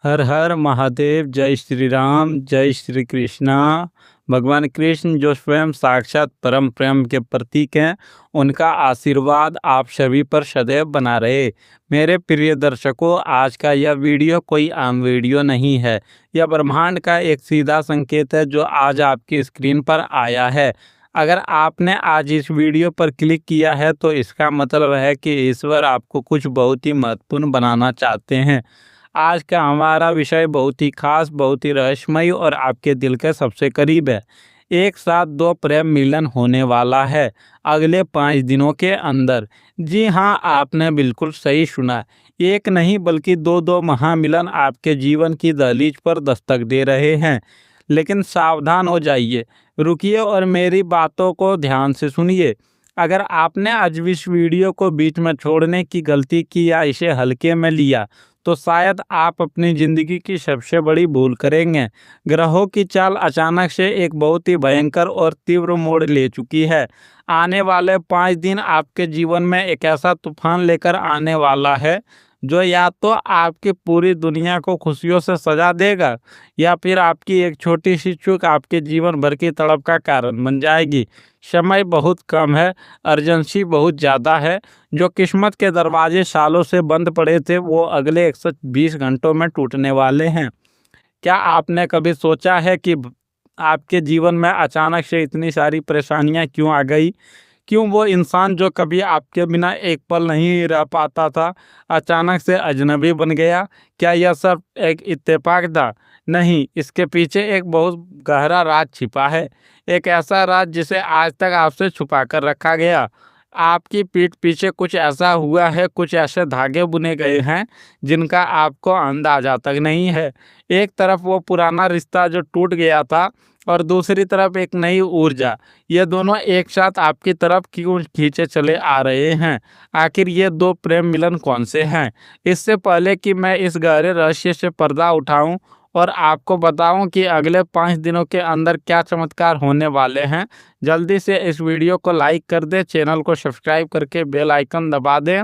हर हर महादेव। जय श्री राम, जय श्री कृष्णा। भगवान कृष्ण जो स्वयं साक्षात परम प्रेम के प्रतीक हैं, उनका आशीर्वाद आप सभी पर सदैव बना रहे। मेरे प्रिय दर्शकों, आज का यह वीडियो कोई आम वीडियो नहीं है। यह ब्रह्मांड का एक सीधा संकेत है जो आज आपकी स्क्रीन पर आया है। अगर आपने आज इस वीडियो पर क्लिक किया है तो इसका मतलब है कि ईश्वर आपको कुछ बहुत ही महत्वपूर्ण बनाना चाहते हैं। आज का हमारा विषय बहुत ही खास, बहुत ही रहस्यमय और आपके दिल के सबसे करीब है। एक साथ दो प्रेम मिलन होने वाला है अगले 5 दिनों के अंदर। जी हाँ, आपने बिल्कुल सही सुना। एक नहीं बल्कि दो महामिलन आपके जीवन की दहलीज पर दस्तक दे रहे हैं। लेकिन सावधान हो जाइए, रुकिए और मेरी बातों को ध्यान से सुनिए। अगर आपने आज इस वीडियो को बीच में छोड़ने की गलती की या इसे हल्के में लिया तो शायद आप अपनी जिंदगी की सबसे बड़ी भूल करेंगे। ग्रहों की चाल अचानक से एक बहुत ही भयंकर और तीव्र मोड़ ले चुकी है। आने वाले 5 दिन आपके जीवन में एक ऐसा तूफान लेकर आने वाला है जो या तो आपकी पूरी दुनिया को खुशियों से सजा देगा या फिर आपकी एक छोटी सी चूक आपके जीवन भर की तड़प का कारण बन जाएगी। समय बहुत कम है, अर्जेंसी बहुत ज़्यादा है। जो किस्मत के दरवाजे सालों से बंद पड़े थे वो अगले 120 घंटों में टूटने वाले हैं। क्या आपने कभी सोचा है कि आपके जीवन में अचानक से इतनी सारी परेशानियां क्यों आ गई? क्यों वो इंसान जो कभी आपके बिना एक पल नहीं रह पाता था, अचानक से अजनबी बन गया? क्या यह सब एक इत्तेफाक था? नहीं, इसके पीछे एक बहुत गहरा राज छिपा है। एक ऐसा राज जिसे आज तक आपसे छुपा कर रखा गया। आपकी पीठ पीछे कुछ ऐसा हुआ है, कुछ ऐसे धागे बुने गए हैं जिनका आपको अंदाजा तक नहीं है। एक तरफ वो पुराना रिश्ता जो टूट गया था और दूसरी तरफ एक नई ऊर्जा। ये दोनों एक साथ आपकी तरफ क्यों खींचे चले आ रहे हैं? आखिर ये दो प्रेम मिलन कौन से हैं? इससे पहले कि मैं इस गहरे रहस्य से पर्दा उठाऊं और आपको बताऊं कि अगले 5 दिनों के अंदर क्या चमत्कार होने वाले हैं, जल्दी से इस वीडियो को लाइक कर दें, चैनल को सब्सक्राइब करके बेल आइकन दबा दें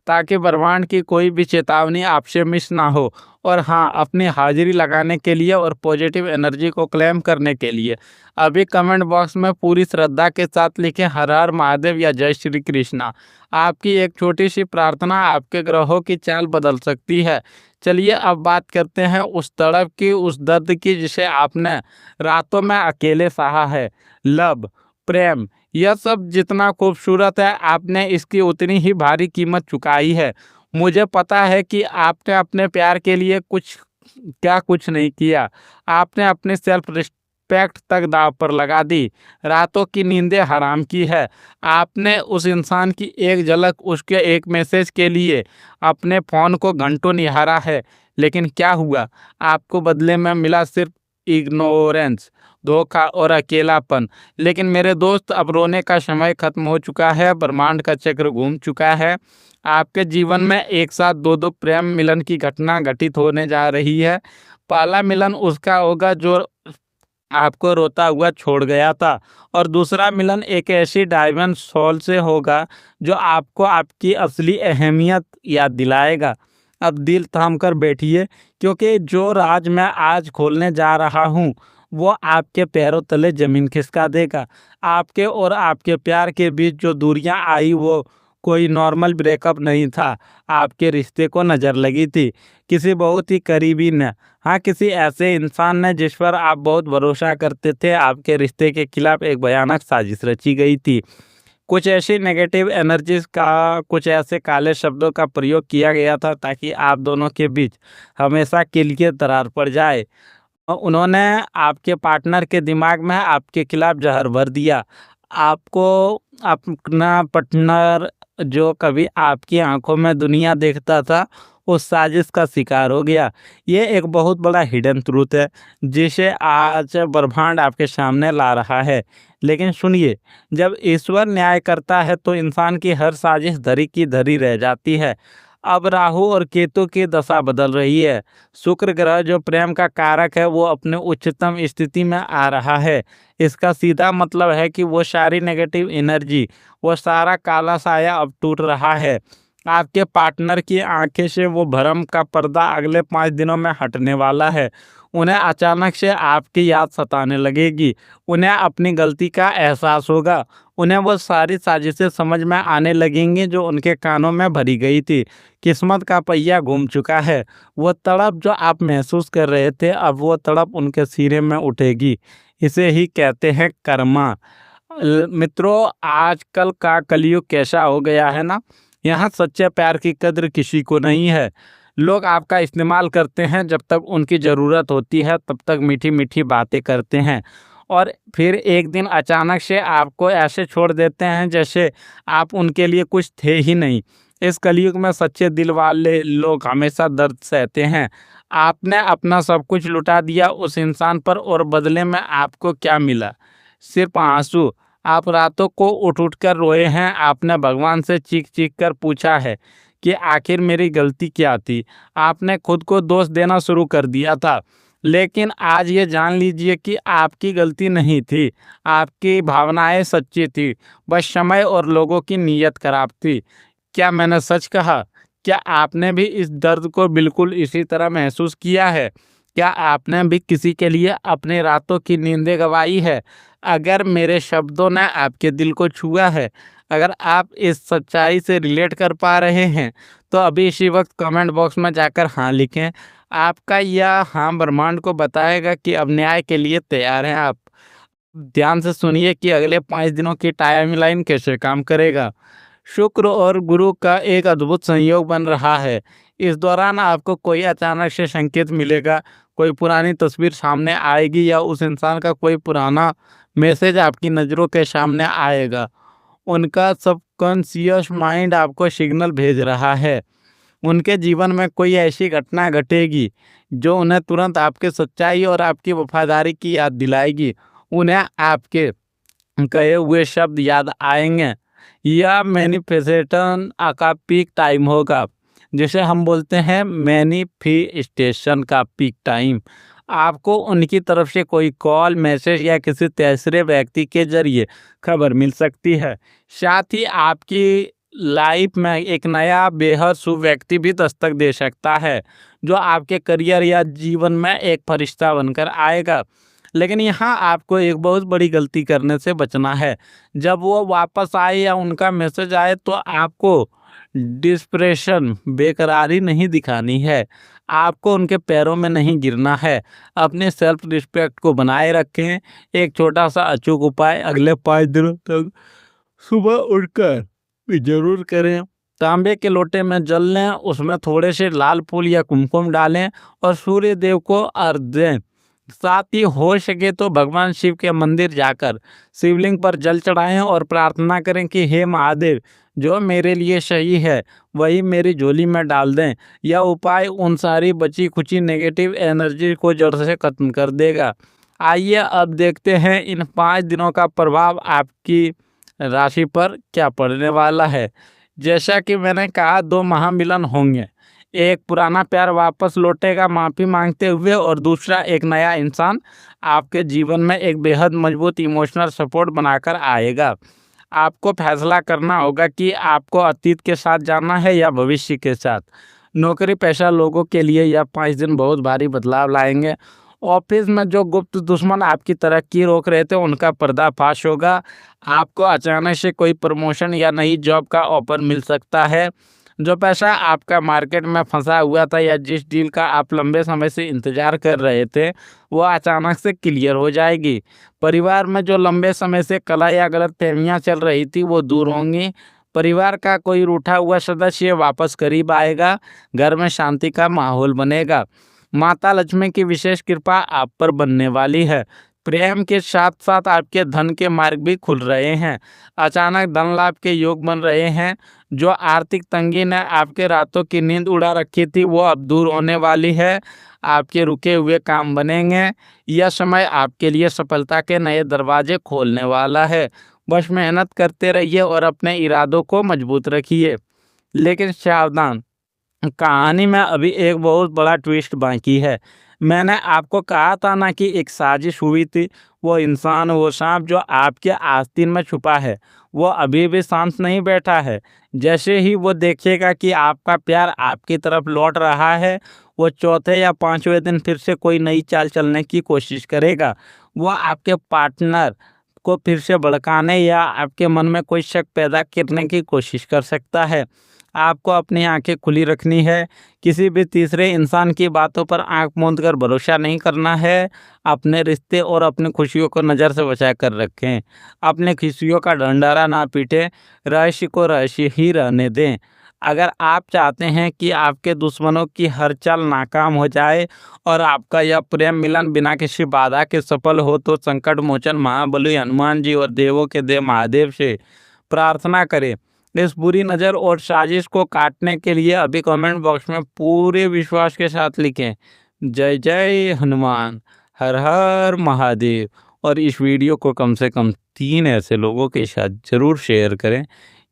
ताकि ब्रह्मांड की कोई भी चेतावनी आपसे मिस ना हो। और हाँ, अपनी हाजिरी लगाने के लिए और पॉजिटिव एनर्जी को क्लेम करने के लिए अभी कमेंट बॉक्स में पूरी श्रद्धा के साथ लिखें हर हर महादेव या जय श्री कृष्णा। आपकी एक छोटी सी प्रार्थना आपके ग्रहों की चाल बदल सकती है। चलिए अब बात करते हैं उस तड़प की, उस दर्द की जिसे आपने रातों में अकेले सहा है। लव, प्रेम, यह सब जितना खूबसूरत है आपने इसकी उतनी ही भारी कीमत चुकाई है। मुझे पता है कि आपने अपने प्यार के लिए कुछ नहीं किया। आपने अपनी सेल्फ रिस्पेक्ट तक दांव पर लगा दी, रातों की नींदें हराम की है। आपने उस इंसान की एक झलक, उसके एक मैसेज के लिए अपने फ़ोन को घंटों निहारा है। लेकिन क्या हुआ? आपको बदले में मिला सिर्फ इग्नोरेंस, धोखा और अकेलापन। लेकिन मेरे दोस्त, अब रोने का समय खत्म हो चुका है। ब्रह्मांड का चक्र घूम चुका है। आपके जीवन में एक साथ दो प्रेम मिलन की घटना घटित होने जा रही है। पहला मिलन उसका होगा जो आपको रोता हुआ छोड़ गया था और दूसरा मिलन एक ऐसी डायमंड सोल से होगा जो आपको आपकी असली अहमियत याद दिलाएगा। अब दिल थाम कर बैठिए, क्योंकि जो राज मैं आज खोलने जा रहा हूँ वो आपके पैरों तले जमीन खिसका देगा। आपके और आपके प्यार के बीच जो दूरियां आई वो कोई नॉर्मल ब्रेकअप नहीं था। आपके रिश्ते को नज़र लगी थी किसी बहुत ही करीबी ने। हाँ, किसी ऐसे इंसान ने जिस पर आप बहुत भरोसा करते थे। आपके रिश्ते के खिलाफ एक भयानक साजिश रची गई थी। कुछ ऐसी नेगेटिव एनर्जीज का, कुछ ऐसे काले शब्दों का प्रयोग किया गया था ताकि आप दोनों के बीच हमेशा के लिए दरार पड़ जाए। और उन्होंने आपके पार्टनर के दिमाग में आपके खिलाफ जहर भर दिया। आपको अपना पार्टनर जो कभी आपकी आंखों में दुनिया देखता था, उस साजिश का शिकार हो गया। ये एक बहुत बड़ा हिडन ट्रूथ है जिसे आज ब्रह्मांड आपके सामने ला रहा है। लेकिन सुनिए, जब ईश्वर न्याय करता है तो इंसान की हर साजिश धरी की धरी रह जाती है। अब राहु और केतु की दशा बदल रही है। शुक्र ग्रह जो प्रेम का कारक है वो अपने उच्चतम स्थिति में आ रहा है। इसका सीधा मतलब है कि वो सारी नेगेटिव एनर्जी, वो सारा काला साया अब टूट रहा है। आपके पार्टनर की आंखें से वो भरम का पर्दा अगले 5 दिनों में हटने वाला है। उन्हें अचानक से आपकी याद सताने लगेगी। उन्हें अपनी गलती का एहसास होगा। उन्हें वो सारी साजिशें समझ में आने लगेंगी जो उनके कानों में भरी गई थी। किस्मत का पहिया घूम चुका है। वो तड़प जो आप महसूस कर रहे थे, अब वो तड़प उनके सीने में उठेगी। इसे ही कहते हैं कर्मा। मित्रों, आजकल का कलयुग कैसा हो गया है ना, यहाँ सच्चे प्यार की कद्र किसी को नहीं है। लोग आपका इस्तेमाल करते हैं, जब तक उनकी ज़रूरत होती है तब तक मीठी मीठी बातें करते हैं, और फिर एक दिन अचानक से आपको ऐसे छोड़ देते हैं जैसे आप उनके लिए कुछ थे ही नहीं। इस कलयुग में सच्चे दिल वाले लोग हमेशा दर्द सहते हैं। आपने अपना सब कुछ लुटा दिया उस इंसान पर, और बदले में आपको क्या मिला? सिर्फ आंसू। आप रातों को उठ उठ कर रोए हैं। आपने भगवान से चीख चीख कर पूछा है कि आखिर मेरी गलती क्या थी। आपने खुद को दोष देना शुरू कर दिया था, लेकिन आज ये जान लीजिए कि आपकी गलती नहीं थी। आपकी भावनाएं सच्ची थी, बस समय और लोगों की नीयत खराब थी। क्या मैंने सच कहा? क्या आपने भी इस दर्द को बिल्कुल इसी तरह महसूस किया है? क्या आपने भी किसी के लिए अपनी रातों की नींदें गंवाई है? अगर मेरे शब्दों ने आपके दिल को छुआ है, अगर आप इस सच्चाई से रिलेट कर पा रहे हैं, तो अभी इसी वक्त कमेंट बॉक्स में जाकर हाँ लिखें। आपका यह हाँ ब्रह्मांड को बताएगा कि अब न्याय के लिए तैयार हैं आप। ध्यान से सुनिए कि अगले 5 दिनों की टाइमलाइन कैसे काम करेगा। शुक्र और गुरु का एक अद्भुत संयोग बन रहा है। इस दौरान आपको कोई अचानक से संकेत मिलेगा, कोई पुरानी तस्वीर सामने आएगी, या उस इंसान का कोई पुराना मैसेज आपकी नज़रों के सामने आएगा। उनका सबकॉन्शियस माइंड आपको सिग्नल भेज रहा है। उनके जीवन में कोई ऐसी घटना घटेगी जो उन्हें तुरंत आपके सच्चाई और आपकी वफादारी की याद दिलाएगी। उन्हें आपके कहे हुए शब्द याद आएंगे। यह मैनिफेस्टेशन का पीक टाइम होगा, जिसे हम बोलते हैं मैनिफेस्टेशन का पीक टाइम। आपको उनकी तरफ से कोई कॉल, मैसेज या किसी तीसरे व्यक्ति के जरिए खबर मिल सकती है। साथ ही आपकी लाइफ में एक नया बेहद शुभ व्यक्ति भी दस्तक दे सकता है, जो आपके करियर या जीवन में एक फरिश्ता बनकर आएगा। लेकिन यहाँ आपको एक बहुत बड़ी गलती करने से बचना है। जब वो वापस आए या उनका मैसेज आए, तो आपको डिस्प्रेशन, बेकरारी नहीं दिखानी है। आपको उनके पैरों में नहीं गिरना है। अपने सेल्फ रिस्पेक्ट को बनाए रखें। एक छोटा सा अचूक उपाय अगले 5 दिनों तक सुबह उठकर जरूर करें। तांबे के लोटे में जल लें, उसमें थोड़े से लाल फूल या कुमकुम डालें और सूर्य देव को अर्घ दें। साथ ही हो सके तो भगवान शिव के मंदिर जाकर शिवलिंग पर जल चढ़ाएं और प्रार्थना करें कि हे महादेव, जो मेरे लिए सही है वही मेरी झोली में डाल दें। यह उपाय उन सारी बची खुची नेगेटिव एनर्जी को जड़ से खत्म कर देगा। आइए अब देखते हैं इन 5 दिनों का प्रभाव आपकी राशि पर क्या पड़ने वाला है। जैसा कि मैंने कहा, 2 महामिलन होंगे। एक पुराना प्यार वापस लौटेगा माफ़ी मांगते हुए, और दूसरा एक नया इंसान आपके जीवन में एक बेहद मजबूत इमोशनल सपोर्ट बनाकर आएगा। आपको फैसला करना होगा कि आपको अतीत के साथ जाना है या भविष्य के साथ। नौकरी पेशा लोगों के लिए यह 5 दिन बहुत भारी बदलाव लाएंगे। ऑफिस में जो गुप्त दुश्मन आपकी तरक्की रोक रहे थे, उनका पर्दाफाश होगा। आपको अचानक से कोई प्रमोशन या नई जॉब का ऑफर मिल सकता है। जो पैसा आपका मार्केट में फंसा हुआ था, या जिस डील का आप लंबे समय से इंतजार कर रहे थे, वो अचानक से क्लियर हो जाएगी। परिवार में जो लंबे समय से कलह या गलतफहमियां चल रही थी, वो दूर होंगी। परिवार का कोई रूठा हुआ सदस्य वापस करीब आएगा। घर में शांति का माहौल बनेगा। माता लक्ष्मी की विशेष कृपा आप पर बनने वाली है। प्रेम के साथ साथ आपके धन के मार्ग भी खुल रहे हैं। अचानक धन लाभ के योग बन रहे हैं। जो आर्थिक तंगी ने आपके रातों की नींद उड़ा रखी थी, वो अब दूर होने वाली है। आपके रुके हुए काम बनेंगे। यह समय आपके लिए सफलता के नए दरवाजे खोलने वाला है। बस मेहनत करते रहिए और अपने इरादों को मजबूत रखिए। लेकिन सावधान, कहानी में अभी एक बहुत बड़ा ट्विस्ट बाकी है। मैंने आपको कहा था ना कि एक साजिश हुई थी। वो इंसान, वो सांप जो आपके आस्तीन में छुपा है, वो अभी भी शांत नहीं बैठा है। जैसे ही वो देखेगा कि आपका प्यार आपकी तरफ लौट रहा है, वो चौथे या पांचवें दिन फिर से कोई नई चाल चलने की कोशिश करेगा। वो आपके पार्टनर को फिर से भड़काने या आपके मन में कोई शक पैदा करने की कोशिश कर सकता है। आपको अपनी आंखें खुली रखनी है। किसी भी तीसरे इंसान की बातों पर आंख मूंद कर भरोसा नहीं करना है। अपने रिश्ते और अपनी खुशियों को नज़र से बचा कर रखें। अपने खुशियों का ढंढारा ना पीटें। रहस्य को रहस्य ही रहने दें। अगर आप चाहते हैं कि आपके दुश्मनों की हर चाल नाकाम हो जाए और आपका यह प्रेम मिलन बिना किसी बाधा के सफल हो, तो संकट मोचन महाबली हनुमान जी और देवों के देव महादेव से प्रार्थना करें। इस बुरी नज़र और साजिश को काटने के लिए अभी कमेंट बॉक्स में पूरे विश्वास के साथ लिखें, जय जय हनुमान, हर हर महादेव। और इस वीडियो को कम से कम 3 ऐसे लोगों के साथ ज़रूर शेयर करें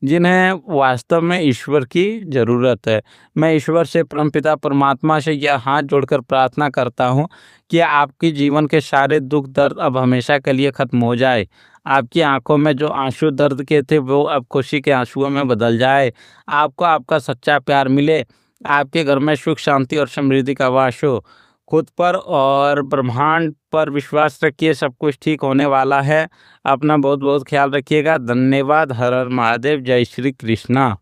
जिन्हें वास्तव में ईश्वर की ज़रूरत है। मैं ईश्वर से, परमपिता परमात्मा से यह हाथ जोड़कर प्रार्थना करता हूँ कि आपके जीवन के सारे दुख दर्द अब हमेशा के लिए ख़त्म हो जाए। आपकी आंखों में जो आंसू दर्द के थे, वो अब खुशी के आंसुओं में बदल जाए। आपको आपका सच्चा प्यार मिले। आपके घर में सुख शांति और समृद्धि का वास हो। खुद पर और ब्रह्मांड पर विश्वास रखिए, सब कुछ ठीक होने वाला है। अपना बहुत बहुत ख्याल रखिएगा। धन्यवाद। हर हर महादेव। जय श्री कृष्णा।